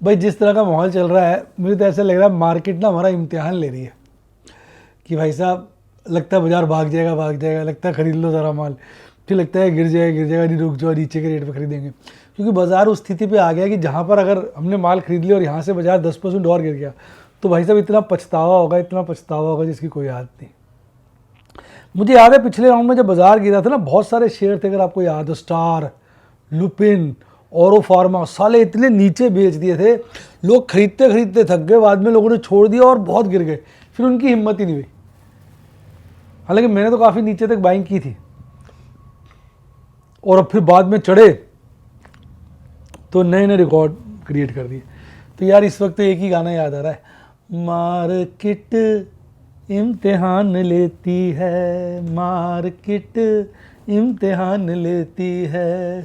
भाई जिस तरह का माहौल चल रहा है मुझे तो ऐसा लग रहा है मार्केट ना हमारा इम्तिहान ले रही है कि भाई साहब लगता है बाजार भाग जाएगा, लगता है खरीद लो सारा माल, फिर लगता है गिर जाएगा, नहीं रुक जाओ नीचे के रेट पर खरीदेंगे। क्योंकि बाजार उस स्थिति पे आ गया कि जहाँ पर अगर हमने माल खरीद लिया और यहाँ से बाजार 10% और गिर गया तो भाई साहब इतना पछतावा होगा जिसकी कोई याद नहीं। मुझे याद है पिछले राउंड में जब बाजार गिरा था ना, बहुत सारे शेयर थे, अगर आपको याद हो, स्टार, लुपिन, औरो फार्मा, साले इतने नीचे बेच दिए थे, लोग खरीदते थक गए, बाद में लोगों ने छोड़ दिया और बहुत गिर गए, फिर उनकी हिम्मत ही नहीं हुई। हालांकि मैंने तो काफ़ी नीचे तक बाइंग की थी और अब फिर बाद में चढ़े तो नए रिकॉर्ड क्रिएट कर दिए। तो यार इस वक्त तो एक ही गाना याद आ रहा है, मार्केट इम्तिहान लेती है, मार्केट इम्तिहान लेती है,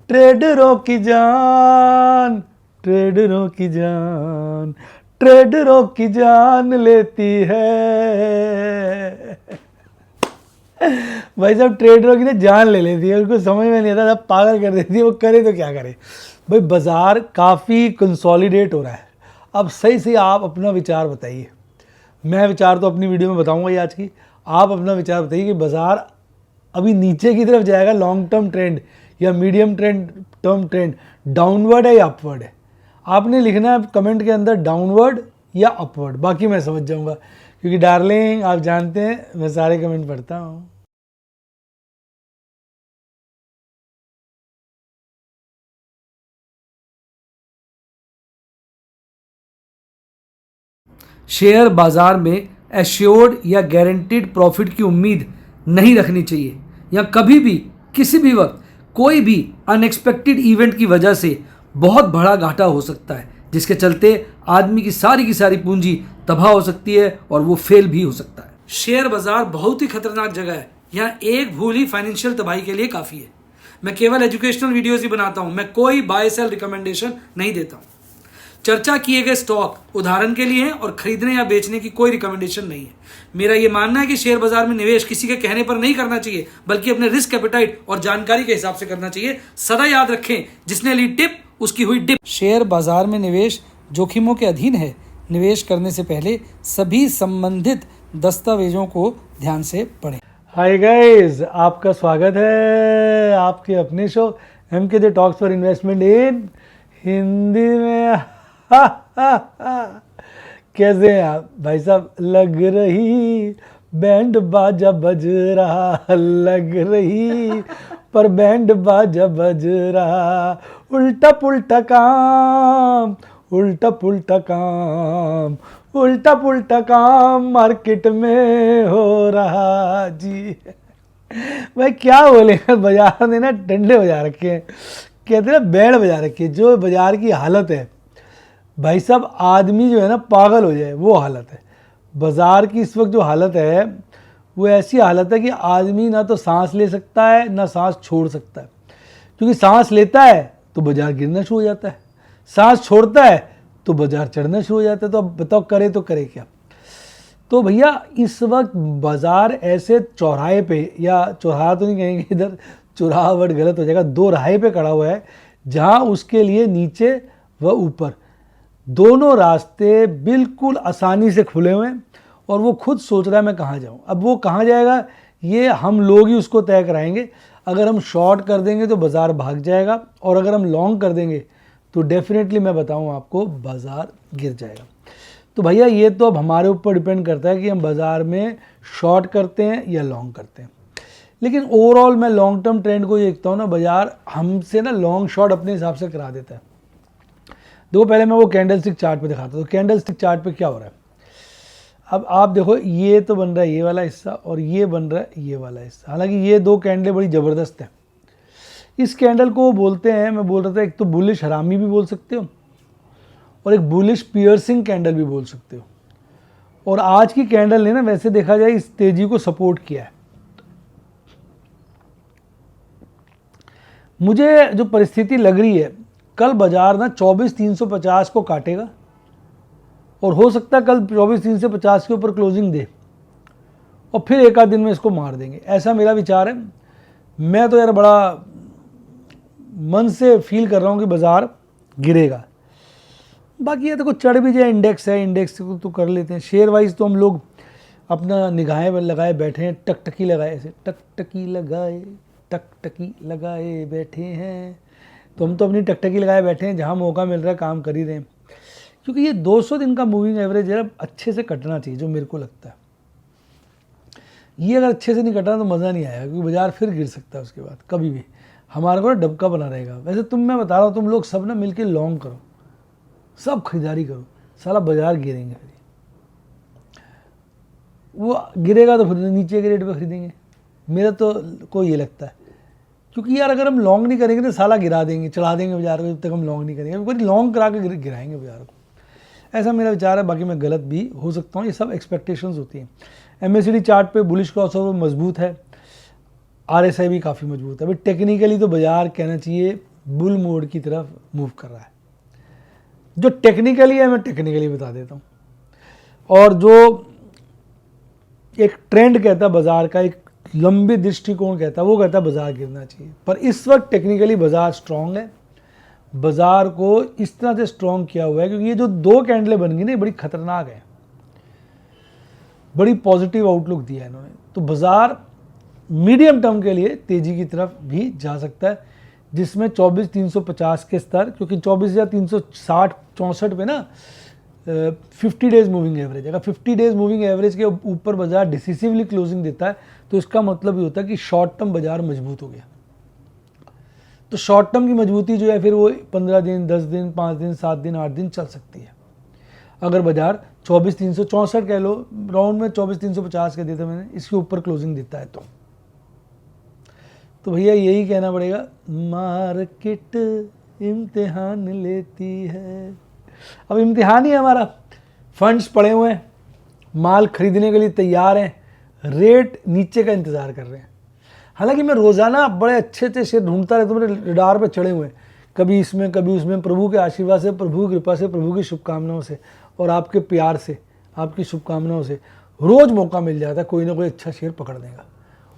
ट्रेडरों की जान, ट्रेडरों की जान, ट्रेडरों की जान लेती है। भाई साहब ट्रेडरों की तो जान ले लेती है, उनको समझ में नहीं आता, सब पागल कर देती है, वो करे तो क्या करे। भाई बाजार काफ़ी कंसोलिडेट हो रहा है। अब सही से आप अपना विचार बताइए। मैं विचार तो अपनी वीडियो में बताऊंगा ही आज की, आप अपना विचार बताइए कि बाजार अभी नीचे की तरफ जाएगा, लॉन्ग टर्म ट्रेंड या मीडियम टर्म ट्रेंड डाउनवर्ड है या अपवर्ड है। आपने लिखना है कमेंट के अंदर डाउनवर्ड या अपवर्ड, बाकी मैं समझ जाऊंगा, क्योंकि डार्लिंग आप जानते हैं मैं सारे कमेंट पढ़ता हूँ। शेयर बाजार में एश्योर्ड या गारंटीड प्रॉफिट की उम्मीद नहीं रखनी चाहिए, या कभी भी किसी भी वक्त कोई भी अनएक्सपेक्टेड इवेंट की वजह से बहुत बड़ा घाटा हो सकता है, जिसके चलते आदमी की सारी पूंजी तबाह हो सकती है और वो फेल भी हो सकता है। शेयर बाजार बहुत ही खतरनाक जगह है, यहाँ एक भूल ही फाइनेंशियल तबाही के लिए काफ़ी है। मैं केवल एजुकेशनल वीडियोज़ ही बनाता हूँ, मैं कोई बाय सेल रिकमेंडेशन नहीं देता हूँ। चर्चा किए गए स्टॉक उदाहरण के लिए हैं और खरीदने या बेचने की कोई रिकमेंडेशन नहीं है। मेरा यह मानना है कि शेयर बाजार में निवेश किसी के कहने पर नहीं करना चाहिए, बल्कि अपने रिस्क एपेटाइट और जानकारी के हिसाब से करना चाहिए। सदा याद रखें, जिसने ली टिप उसकी हुई डिप। शेयर बाजार में निवेश जोखिमों के अधीन है। निवेश करने से पहले सभी संबंधित दस्तावेजों को ध्यान से पढ़ें। हाय गाइस, आपका स्वागत है आपके अपने show MKJ talks for investment इन हिंदी में। कैसे हैं आप भाई साहब? लग रही बैंड बाजा बज रहा, लग रही पर बैंड बाजा बज रहा, उल्टा पुल्टा काम, उल्टा पुल्टा काम, उल्टा पुल्टा काम मार्केट में हो रहा जी। भाई क्या बोले, बाजार ने ना डंडे बजा रखे हैं, कहते हैं बैंड बजा रखी है। जो बाजार की हालत है भाई साहब, आदमी जो है ना पागल हो जाए वो हालत है बाजार की। इस वक्त जो हालत है वो ऐसी हालत है कि आदमी ना तो सांस ले सकता है ना सांस छोड़ सकता है, क्योंकि सांस लेता है तो बाजार गिरना शुरू हो जाता है, सांस छोड़ता है तो बाजार चढ़ना शुरू हो जाता है। तो अब बताओ करे तो करे क्या। तो भैया इस वक्त बाजार ऐसे चौराहे पे, या चौराहा तो नहीं कहेंगे इधर, चौराहा वर्ड गलत हो जाएगा, दो राहे पे खड़ा हुआ है, जहाँ उसके लिए नीचे व ऊपर दोनों रास्ते बिल्कुल आसानी से खुले हुए हैं और वो खुद सोच रहा है मैं कहाँ जाऊँ। अब वो कहाँ जाएगा ये हम लोग ही उसको तय कराएंगे। अगर हम शॉर्ट कर देंगे तो बाज़ार भाग जाएगा, और अगर हम लॉन्ग कर देंगे तो डेफिनेटली मैं बताऊँ आपको बाज़ार गिर जाएगा। तो भैया ये तो अब हमारे ऊपर डिपेंड करता है कि हम बाज़ार में शॉर्ट करते हैं या लॉन्ग करते हैं। लेकिन ओवरऑल मैं लॉन्ग टर्म ट्रेंड को देखता हूँ ना, बाज़ार हमसे ना लॉन्ग शॉर्ट अपने हिसाब से करा देता है। देखो पहले मैं वो कैंडल स्टिक चार्ट पे दिखाता हूँ। तो कैंडल स्टिक चार्ट पे क्या हो रहा है, अब आप देखो ये तो बन रहा है ये वाला हिस्सा और ये बन रहा है ये वाला हिस्सा। हालांकि ये दो कैंडलें बड़ी ज़बरदस्त हैं। इस कैंडल को बोलते हैं, मैं बोल रहा था, एक तो बुलिश हरामी भी बोल सकते हो और एक बुलिश पियर्सिंग कैंडल भी बोल सकते हो। और आज की कैंडल ने ना वैसे देखा जाए इस तेजी को सपोर्ट किया है। मुझे जो परिस्थिति लग रही है, कल बाजार ना 24,350 को काटेगा और हो सकता है कल 24,350 के ऊपर क्लोजिंग दे और फिर एक आध दिन में इसको मार देंगे, ऐसा मेरा विचार है। मैं तो यार बड़ा मन से फील कर रहा हूँ कि बाज़ार गिरेगा। बाकी ये देखो चढ़ भी जाए, इंडेक्स है, इंडेक्स को तो कर लेते हैं। शेयर वाइज तो हम लोग अपना निगाहें लगाए बैठे हैं, टकटकी लगाए, ऐसे टकटकी लगाए, टकटकी लगाए बैठे हैं। तो हम तो अपनी टकटकी लगाए बैठे हैं, जहाँ मौका मिल रहा है काम कर ही रहे हैं, क्योंकि ये 200 दिन का मूविंग एवरेज है, अच्छे से कटना चाहिए, जो मेरे को लगता है। ये अगर अच्छे से नहीं कटा तो मज़ा नहीं आएगा, क्योंकि बाजार फिर गिर सकता है उसके बाद कभी भी, हमारे को डबका बना रहेगा। वैसे मैं बता रहा हूँ, तुम लोग सब ना मिलके लॉन्ग करो, सब खरीदारी करो, साला बाजार गिरेंगे, फिर वो गिरेगा तो फिर नीचे के रेट पे खरीदेंगे। मेरा तो को ये लगता है, क्योंकि यार अगर हम लॉन्ग नहीं करेंगे तो साला गिरा देंगे, चढ़ा देंगे बाजार को, जब तक हम लॉन्ग नहीं करेंगे, कोई लॉन्ग करा के गिराएंगे बाजार को। ऐसा मेरा विचार है, बाकी मैं गलत भी हो सकता हूँ, ये सब एक्सपेक्टेशंस होती हैं। MACD चार्ट पे बुलिश क्रॉसओवर मजबूत है, RSI भी काफ़ी मजबूत है। अभी टेक्निकली तो बाजार कहना चाहिए बुल मोड की तरफ मूव कर रहा है। जो टेक्निकली है मैं टेक्निकली बता देता हूँ, और जो एक ट्रेंड कहता है बाजार का, एक लंबे दृष्टिकोण कहता है, वो कहता है बाजार गिरना चाहिए। पर इस वक्त टेक्निकली बाजार स्ट्रांग है। बाजार को इस तरह से स्ट्रांग किया हुआ है क्योंकि ये जो 2 कैंडलें बन गई ना, बड़ी खतरनाक है, बड़ी पॉजिटिव आउटलुक दिया है इन्होंने। तो बाजार मीडियम टर्म के लिए तेजी की तरफ भी जा सकता है, जिसमें 24,350 के स्तर, क्योंकि 24,360-64 पे ना 50 डेज मूविंग एवरेज, अगर 50 डेज मूविंग एवरेज के ऊपर बाजार डिसिसिवली क्लोजिंग देता है तो इसका मतलब ये होता है कि शॉर्ट टर्म बाजार मजबूत हो गया। तो शॉर्ट टर्म की मजबूती जो है फिर वो 15 दिन, 10 दिन, 5 दिन, 7 दिन, 8 दिन चल सकती है। अगर बाजार 24,364 कह लो, राउंड में 24,350 कह देता मैंने, इसके ऊपर क्लोजिंग देता है तो भैया यही कहना पड़ेगा, मार्केट इम्तिहान लेती है। अब इम्तिहान ही है हमारा, फंड्स पड़े हुए हैं, माल खरीदने के लिए तैयार हैं, रेट नीचे का इंतज़ार कर रहे हैं। हालांकि मैं रोज़ाना बड़े अच्छे अच्छे शेयर ढूंढता रहता हूँ, मेरे रडार पर चढ़े हुए हैं, कभी इसमें कभी उसमें, प्रभु के आशीर्वाद से, प्रभु की कृपा से, प्रभु की शुभकामनाओं से और आपके प्यार से, आपकी शुभकामनाओं से रोज़ मौका मिल जाता है कोई ना कोई अच्छा शेयर पकड़ने का,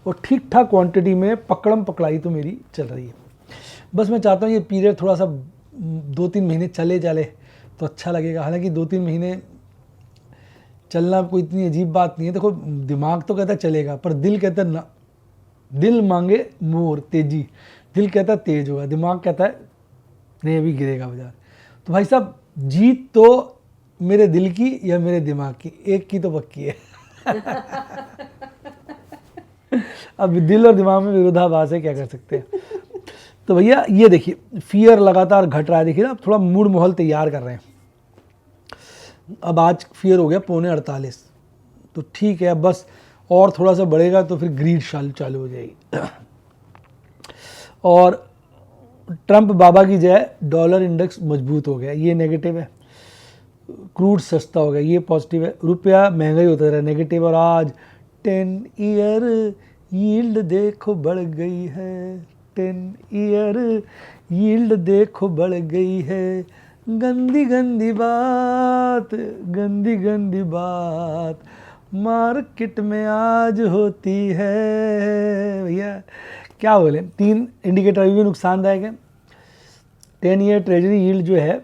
और ठीक ठाक क्वांटिटी में पकड़म पकड़ाई तो मेरी चल रही है। बस मैं चाहता हूँ ये पीरियड थोड़ा सा 2-3 महीने चले तो अच्छा लगेगा। हालांकि 2-3 महीने चलना कोई इतनी अजीब बात नहीं है। देखो दिमाग तो कहता है चलेगा, पर दिल कहता है ना, दिल मांगे मोर तेजी, दिल कहता है तेज होगा, दिमाग कहता है नहीं अभी गिरेगा बाजार। तो भाई साहब जीत तो मेरे दिल की या मेरे दिमाग की, एक की तो पक्की है। अब दिल और दिमाग में विरोधाभास है, क्या कर सकते हैं। तो भैया ये देखिए फियर लगातार घट रहा है, देखिए ना, अब थोड़ा मूड माहौल तैयार कर रहे हैं। अब आज फियर हो गया 48.25, तो ठीक है, बस और थोड़ा सा बढ़ेगा तो फिर ग्रीड चालू हो जाएगी। और ट्रंप बाबा की जय, डॉलर इंडेक्स मजबूत हो गया, ये नेगेटिव है। क्रूड सस्ता हो गया, ये पॉजिटिव है। रुपया महंगाई होता रहा, नेगेटिव। और आज 10 ईयर यील्ड देखो बढ़ गई है, 10 ईयर यील्ड देखो बढ़ गई है। गंदी गंदी बात, गंदी गंदी बात मार्केट में आज होती है। भैया क्या बोले, 3 इंडिकेटर अभी भी नुकसानदायक है। 10 ईयर ट्रेजरी यील्ड जो है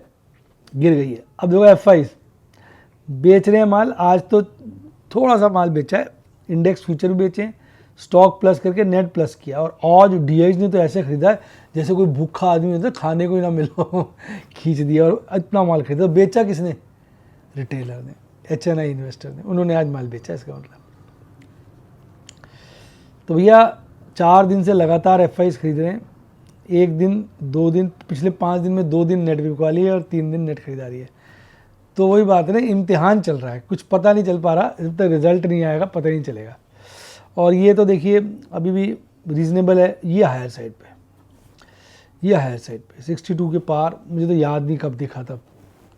गिर गई है। अब देखो FIs बेच रहे हैं माल, आज तो थोड़ा सा माल बेचा है, इंडेक्स फ्यूचर भी बेचे हैं, स्टॉक प्लस करके नेट प्लस किया। और आज DIs ने तो ऐसे खरीदा है जैसे कोई भूखा आदमी होता है, खाने को ही ना मिलो, खींच दिया और इतना माल खरीदा। बेचा किसने? रिटेलर ने, HNI इन्वेस्टर ने, उन्होंने आज माल बेचा, इसका मतलब। तो भैया 4 दिन से लगातार FIs खरीद रहे हैं, 1 दिन 2 दिन, पिछले 5 दिन में 2 दिन नेट बिकवा ली है और 3 दिन नेट खरीदारी है। तो वही बात है ना, इम्तिहान चल रहा है, कुछ पता नहीं चल पा रहा, जब तक रिजल्ट नहीं आएगा पता नहीं चलेगा। और ये तो देखिए अभी भी रीज़नेबल है, ये हायर साइड पे, ये हायर साइड पे 62 के पार, मुझे तो याद नहीं कब दिखा था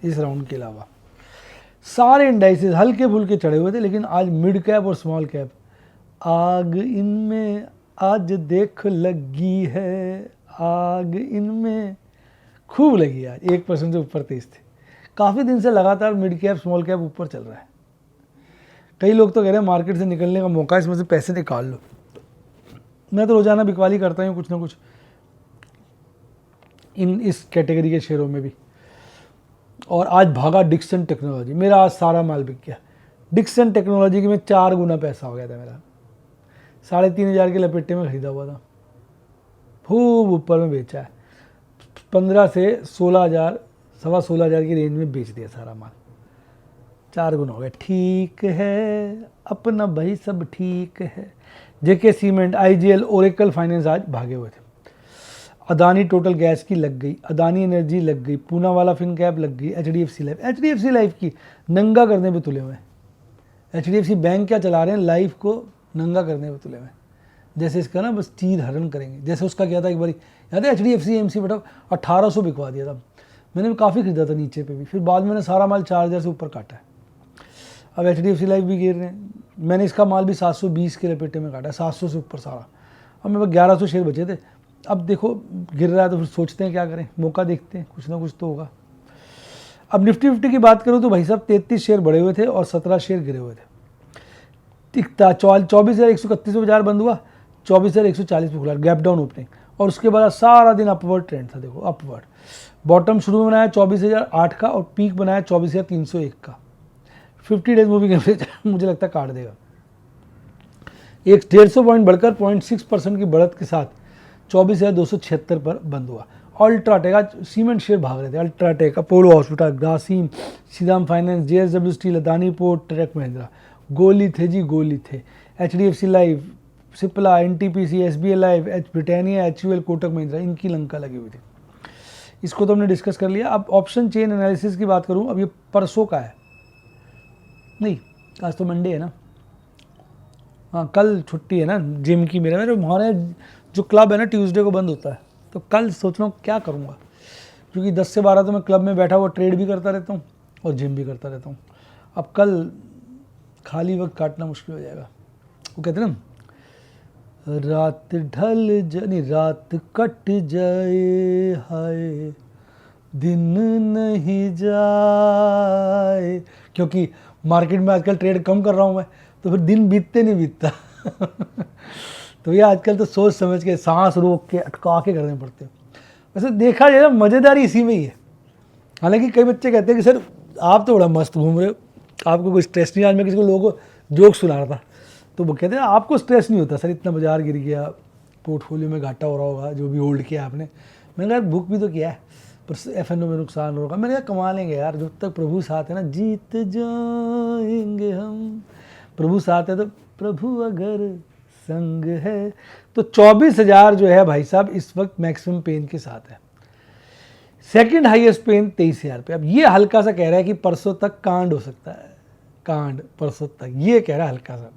इस राउंड के अलावा। सारे इंडाइसेस हल्के फुल्के चढ़े हुए थे, लेकिन आज मिड कैप और स्मॉल कैप, आग इनमें आज देख लगी है, आग इनमें खूब लगी आज, 1% से ऊपर तेज थे। काफ़ी दिन से लगातार मिड कैप स्मॉल कैप ऊपर चल रहा है। कई लोग तो कह रहे हैं मार्केट से निकलने का मौका, इसमें से पैसे निकाल लो। मैं तो रोजाना बिकवाली करता हूँ कुछ ना कुछ इस कैटेगरी के शेयरों में भी। और आज भागा डिक्सन टेक्नोलॉजी, मेरा आज सारा माल बिक गया। डिक्सन टेक्नोलॉजी के में 4 गुना पैसा हो गया था मेरा। 3,500 के लपेटे में खरीदा हुआ था, खूब ऊपर में बेचा है। 15 से 16,000 16,500 की रेंज में बेच दिया सारा माल, 4 गुना हो गया। ठीक है अपना भाई, सब ठीक है। जेके सीमेंट, आईजीएल, ओरेकल फाइनेंस आज भागे हुए थे। अदानी टोटल गैस की लग गई, अदानी एनर्जी लग गई, पूना वाला फिनकैप लग गई, एचडीएफसी लाइफ की नंगा करने पे तुले हुए हैं। एचडीएफसी बैंक क्या चला रहे हैं, लाइफ को नंगा करने पे तुले हुए हैं। जैसे इसका ना बस चीर हरण करेंगे। जैसे उसका क्या था एक बार, याद है एचडीएफसी एमसी बेटा 1800 बिकवा दिया था मैंने, भी काफ़ी खरीदा था नीचे पे भी, फिर बाद में मैंने सारा माल 4,000 से ऊपर काटा है। अब एचडीएफसी लाइफ भी गिर रहे हैं, मैंने इसका माल भी 720 के लपेटे में काटा है, 700 से ऊपर सारा। अब मेरे पास 1100 शेयर बचे थे। अब देखो गिर रहा है तो फिर सोचते हैं क्या करें, मौका देखते हैं, कुछ ना कुछ तो होगा। अब निफ्टी फिफ्टी की बात करूँ तो भाई साहब 33 शेयर बढ़े हुए थे और 17 शेयर गिरे हुए थे। टिकता 24,131 पे बाजार बंद हुआ, 24,140 पे खुला, गैप डाउन ओपनिंग। और उसके बाद सारा दिन अपवर्ड ट्रेंड था। देखो अपवर्ड, बॉटम शुरू में बनाया 24,008 का और पीक बनाया 24,301 का। 50 डेज मूविंग एवरेज मुझे लगता है काट देगा। एक 150 पॉइंट बढ़कर 0.6% की बढ़त के साथ 24,276 पर बंद हुआ। अल्ट्राटेक, आज सीमेंट शेयर भाग रहे थे। UltraTech, Apollo hospital, Grasim, Shriram finance, JSW steel, Adani port, truck Mahindra, गोली थे जी गोली थे। HDFC life, Cipla, NTPC, SBI life, Britannia, HUL, Kotak Mahindra, इनकी लंका लगी हुई थी। इसको तो हमने डिस्कस कर लिया। अब ऑप्शन चेन एनालिसिस की बात करूं, अब ये परसों का है, नहीं आज तो मंडे है ना, हाँ कल छुट्टी है ना जिम की। मेरे हमारे जो क्लब है ना ट्यूसडे को बंद होता है, तो कल सोच रहा हूँ क्या करूँगा, क्योंकि 10 से 12 तो मैं क्लब में बैठा हुआ ट्रेड भी करता रहता हूँ और जिम भी करता रहता हूँ। अब कल खाली वक्त काटना मुश्किल हो जाएगा। वो कहते हैं ना, रात रात कट जाए हाय दिन नहीं जाए, क्योंकि मार्केट में आजकल ट्रेड कम कर रहा हूँ मैं, तो फिर दिन बीतते नहीं बीतता तो ये आजकल तो सोच समझ के, सांस रोक के, अटका के करने पड़ते हैं। वैसे देखा जाए ना मज़ेदारी इसी में ही है। हालांकि कई बच्चे कहते हैं कि सर आप तो बड़ा मस्त घूम रहे हो, आपको कोई स्ट्रेस नहीं। आज मैं किसी को लोगों को जोक सुना रहा था, तो वो कहते हैं आपको स्ट्रेस नहीं होता सर, इतना बाजार गिर गया, पोर्टफोलियो में घाटा हो रहा होगा जो भी होल्ड किया आपने। मैंने कहा बुक भी तो किया है, पर एफएनओ में नुकसान होगा। मैंने कहा कमा लेंगे यार, जब तक प्रभु साथ है ना, जीत जाएंगे हम। प्रभु साथ है तो प्रभु अगर संग है, तो 24,000 जो है भाई साहब इस वक्त मैक्सिमम पेन के साथ है। सेकंड हाईएस्ट पेन 23,000 पे। अब ये हल्का सा कह रहा है कि परसों तक कांड हो सकता है, कांड परसों तक, ये कह रहा है हल्का सा।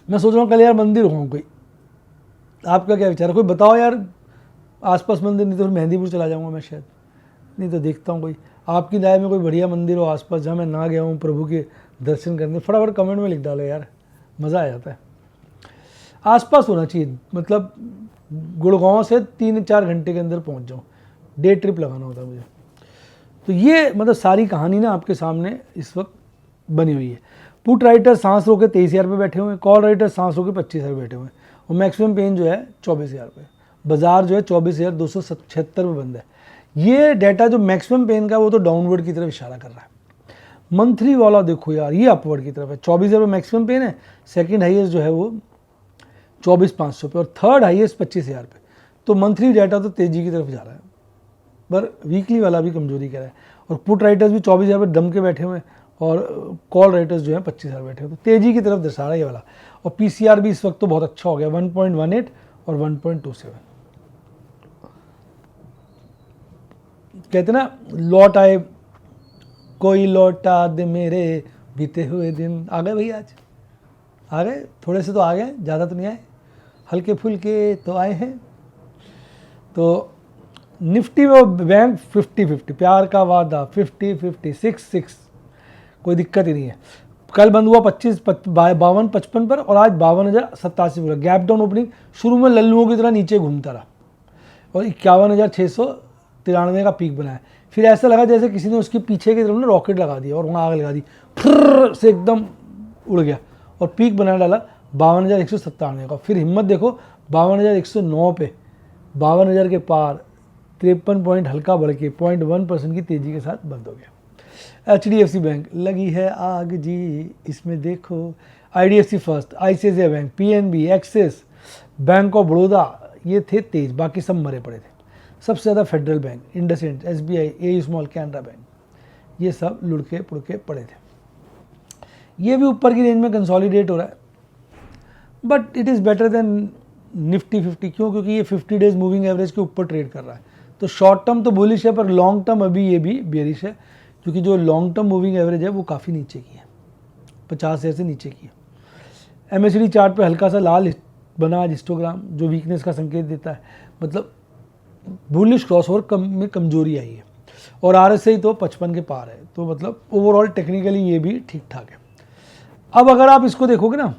मैं सोच रहा हूँ कल यार मंदिर होऊँ कोई, आपका क्या विचार है, कोई बताओ यार आसपास मंदिर, नहीं तो फिर मेहंदीपुर चला जाऊँगा मैं शायद, नहीं तो देखता हूँ कोई आपकी राय में कोई बढ़िया मंदिर हो आसपास जहाँ मैं ना गया हूँ प्रभु के दर्शन करने, फटाफट कमेंट में लिख डालो यार, मज़ा आ जाता है। आसपास होना चाहिए, मतलब गुड़गांव से 3-4 घंटे के अंदर पहुँच जाऊँ, डे ट्रिप लगाना होता है मुझे। तो ये मतलब सारी कहानी ना आपके सामने इस वक्त बनी हुई है। पुट राइटर सांस रोके 23,000 पे बैठे हुए हैं, कॉल राइटर सांस रोके 25,000 पे बैठे हुए हैं, और मैक्सिमम पेन जो है 24,000 पे। बाजार जो है 24,276 पे बंद है। ये डाटा जो मैक्सिमम पेन का वो तो डाउनवर्ड की तरफ इशारा कर रहा है। मंथली वाला देखो यार, ये अपवर्ड की तरफ है। 24,000 पे मैक्सिमम पेन है, सेकंड हाईएस्ट जो है वो 24,500 पे, और थर्ड हाईएस्ट 25,000 पे। तो मंथली डाटा तो तेजी की तरफ जा रहा है, पर वीकली वाला भी कमजोरी कर रहा है। और पुट राइटर्स भी 24,000 पे दम के बैठे हुए हैं, और कॉल राइटर्स जो हैं 25,000 बैठे हुए, तो तेजी की तरफ दर्शा रहा है ये वाला। और पीसीआर भी इस वक्त तो बहुत अच्छा हो गया, 1.18 और 1.27। कहते ना लौट आए कोई, लौटा दे मेरे बीते हुए दिन। आ गए भाई, आज आ गए, थोड़े से तो आ गए, ज़्यादा तो नहीं आए, हल्के फुल्के तो आए हैं। तो निफ्टी में बैंक 50-50, प्यार का वादा 50-50, 6-6, कोई दिक्कत ही नहीं है। कल बंद हुआ 52-55 पर, और आज 52,087 पर। गैप डाउन ओपनिंग, शुरू में लल्लुओं की तरह नीचे घूमता रहा और 51,693 का पीक बनाया। फिर ऐसा लगा जैसे किसी ने उसके पीछे की तरफ ना रॉकेट लगा दिया और वहाँ आग लगा दी, फिर से एकदम उड़ गया और पीक बना डाला 52,197 का। फिर हिम्मत देखो 52,109 पे, 52,000 के पार 53 पॉइंट हल्का बढ़ के 0.1% की तेज़ी के साथ बंद हो गया। HDFC बैंक लगी है आग जी इसमें देखो। IDFC first, ICICI bank, PNB, axis, bank of Baroda ये थे तेज, बाकी सब मरे पड़े थे। सबसे ज़्यादा federal bank, IndusInd, SBI, AU small, Canara bank ये सब लुढ़के पुड़के पड़े थे। ये भी ऊपर की रेंज में कंसोलिडेट हो रहा है, but it is better than Nifty 50। क्यों? क्योंकि ये 50 डेज मूविंग एवरेज के ऊपर ट्रेड कर रहा है। तो शॉर्ट टर्म तो बुलिश है, पर लॉन्ग टर्म अभी ये भी बेरिश है, क्योंकि जो लॉन्ग टर्म मूविंग एवरेज है वो काफ़ी नीचे की है, 50 शेयर से नीचे की है। MACD चार्ट पे हल्का सा लाल बना हिस्टोग्राम जो वीकनेस का संकेत देता है, मतलब बुलिश क्रॉसओवर में कमजोरी आई है। और RSI तो 55 के पार है, तो मतलब ओवरऑल टेक्निकली ये भी ठीक ठाक है। अब अगर आप इसको देखोगे ना,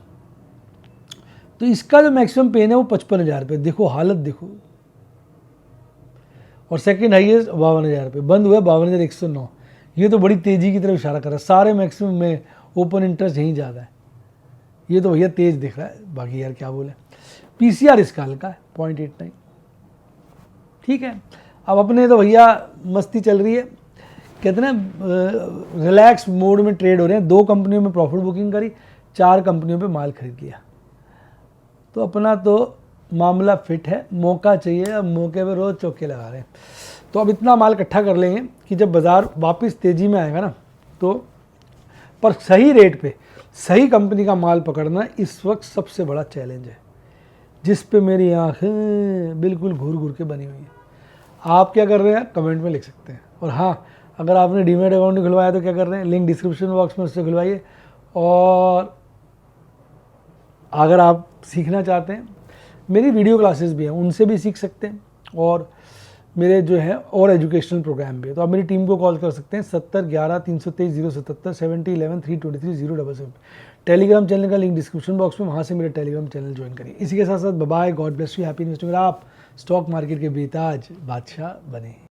तो इसका जो मैक्सिमम पेन है वो 55,000 रुपये, देखो हालत देखो। और सेकंड हाईएस्ट 52,000 रुपये, बंद हुआ 52,109। ये तो बड़ी तेज़ी की तरफ इशारा कर रहा है। सारे मैक्सिमम में ओपन इंटरेस्ट यहीं ज़्यादा है, ये तो भैया तेज दिख रहा है, बाकी यार क्या बोले। PCR इसका हल्का है 0.89, ठीक है। अब अपने तो भैया मस्ती चल रही है, कहते हैं ना रिलैक्स मोड में ट्रेड हो रहे हैं। 2 कंपनियों में प्रॉफिट बुकिंग करी, 4 कंपनियों पे माल खरीद लिया, तो अपना तो मामला फिट है। मौका चाहिए, अब मौके पे रोज़ चौके लगा रहे हैं। तो अब इतना माल इकट्ठा कर लेंगे कि जब बाज़ार वापस तेज़ी में आएगा ना, तो पर सही रेट पे सही कंपनी का माल पकड़ना इस वक्त सबसे बड़ा चैलेंज है, जिस पे मेरी आँखें बिल्कुल घूर घूर के बनी हुई हैं। आप क्या कर रहे हैं कमेंट में लिख सकते हैं। और हाँ, अगर आपने डीमैट अकाउंट नहीं खुलवाया तो क्या कर रहे हैं, लिंक डिस्क्रिप्शन बॉक्स में उससे खुलवाइए। और अगर आप सीखना चाहते हैं, मेरी वीडियो क्लासेस भी हैं, उनसे भी सीख सकते हैं। और मेरे जो है और एजुकेशनल प्रोग्राम भी है, तो आप मेरी टीम को कॉल कर सकते हैं 70 11 323 077 70 11 323 077। टेलीग्राम चैनल का लिंक डिस्क्रिप्शन बॉक्स में, वहाँ से मेरा टेलीग्राम चैनल ज्वाइन करिए। इसी के साथ साथ bye, God bless you, happy investing. आप स्टॉक मार्केट के बेताज बादशाह बने।